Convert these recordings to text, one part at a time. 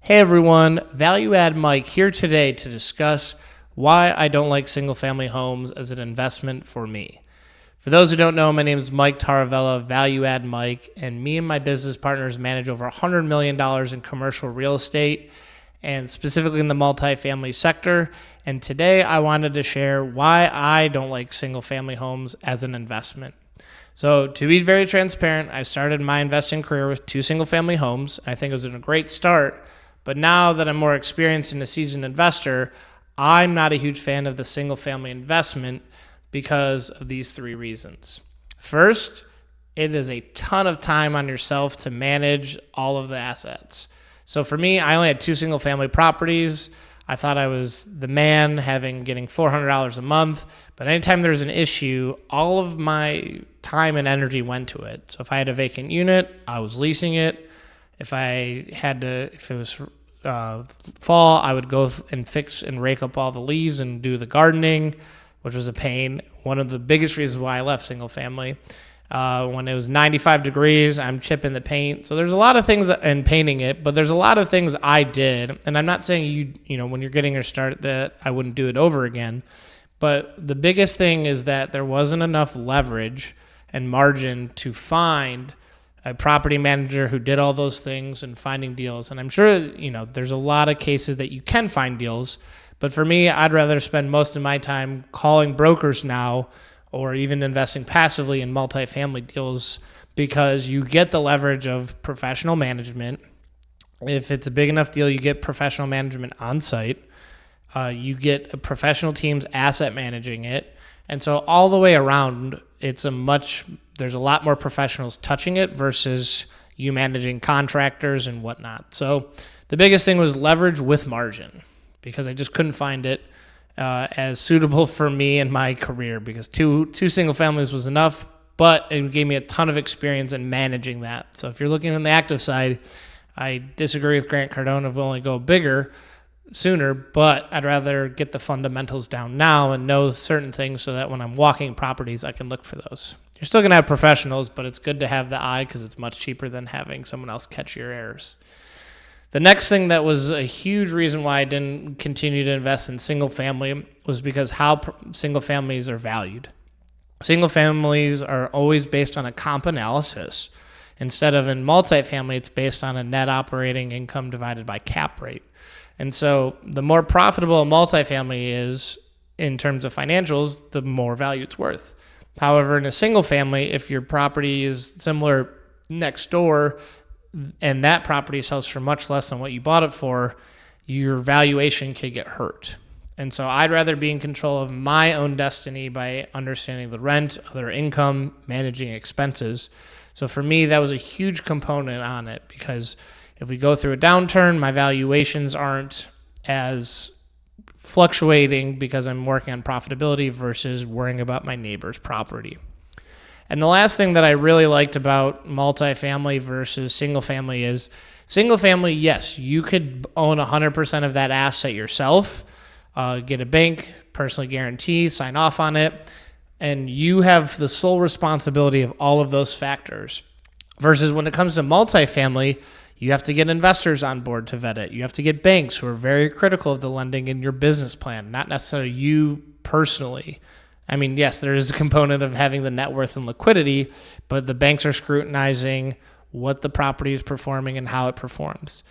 Hey everyone, Value Add Mike here today to discuss why I don't like single family homes as an investment for me. For those who don't know, my name is Mike Taravella, Value Add Mike, and me and my business partners manage over $100 million in commercial real estate and specifically in the multifamily sector. And today I wanted to share why I don't like single family homes as an investment. So to be very transparent, I started my investing career with 2 single family homes. I think it was a great start. But now that I'm more experienced and a seasoned investor, I'm not a huge fan of the single family investment because of these 3 reasons. First, it is a ton of time on yourself to manage all of the assets. So for me, I only had 2 single family properties. I thought I was the man getting $400 a month. But anytime there's an issue, all of my time and energy went to it. So if I had a vacant unit, I was leasing it. If it was fall, I would go and fix and rake up all the leaves and do the gardening, which was a pain. One of the biggest reasons why I left single family. When it was 95 degrees, I'm chipping the paint. So there's a lot of things and painting it, but there's a lot of things I did. And I'm not saying when you're getting your start that I wouldn't do it over again. But the biggest thing is that there wasn't enough leverage and margin to find a property manager who did all those things and finding deals. And I'm sure, there's a lot of cases that you can find deals. But for me, I'd rather spend most of my time calling brokers now or even investing passively in multifamily deals because you get the leverage of professional management. If it's a big enough deal, you get professional management on site. You get professional teams asset managing it. And so all the way around, there's a lot more professionals touching it versus you managing contractors and whatnot. So the biggest thing was leverage with margin because I just couldn't find it as suitable for me in my career because two single families was enough, but it gave me a ton of experience in managing that. So if you're looking on the active side, I disagree with Grant Cardone of only go bigger sooner, but I'd rather get the fundamentals down now and know certain things so that when I'm walking properties, I can look for those. You're still going to have professionals, but it's good to have the eye because it's much cheaper than having someone else catch your errors. The next thing that was a huge reason why I didn't continue to invest in single family was because how single families are valued. Single families are always based on a comp analysis. Instead of in multifamily, it's based on a net operating income divided by cap rate. And so the more profitable a multifamily is in terms of financials, the more value it's worth. However, in a single family, if your property is similar next door and that property sells for much less than what you bought it for, your valuation could get hurt. And so I'd rather be in control of my own destiny by understanding the rent, other income, managing expenses. So for me, that was a huge component on it because if we go through a downturn, my valuations aren't as fluctuating because I'm working on profitability versus worrying about my neighbor's property. And the last thing that I really liked about multifamily versus single family is single family, yes, you could own 100% of that asset yourself, get a bank, personally guarantee, sign off on it, and you have the sole responsibility of all of those factors. Versus when it comes to multifamily, you have to get investors on board to vet it. You have to get banks who are very critical of the lending in your business plan, not necessarily you personally. I mean, yes, there is a component of having the net worth and liquidity, but the banks are scrutinizing what the property is performing and how it performs.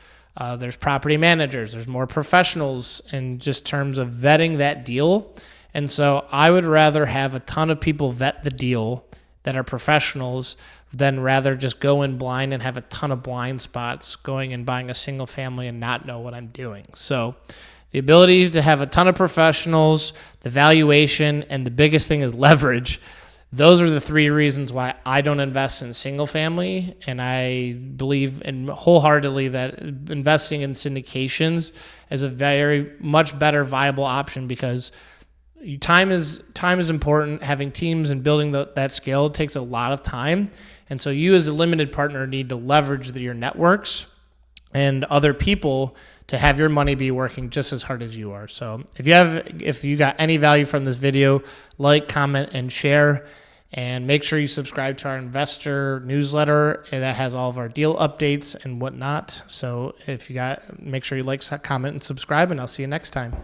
There's property managers. There's more professionals in just terms of vetting that deal. And so I would rather have a ton of people vet the deal that are professionals than rather just go in blind and have a ton of blind spots going and buying a single family and not know what I'm doing. So the ability to have a ton of professionals, the valuation, and the biggest thing is leverage. Those are the 3 reasons why I don't invest in single family. And I believe wholeheartedly that investing in syndications is a very much better viable option because time is important. Having teams and building that scale takes a lot of time. And so you as a limited partner need to leverage your networks and other people to have your money be working just as hard as you are. So if you got any value from this video, like, comment, and share. And make sure you subscribe to our investor newsletter that has all of our deal updates and whatnot. So if you make sure you like, comment, and subscribe, and I'll see you next time.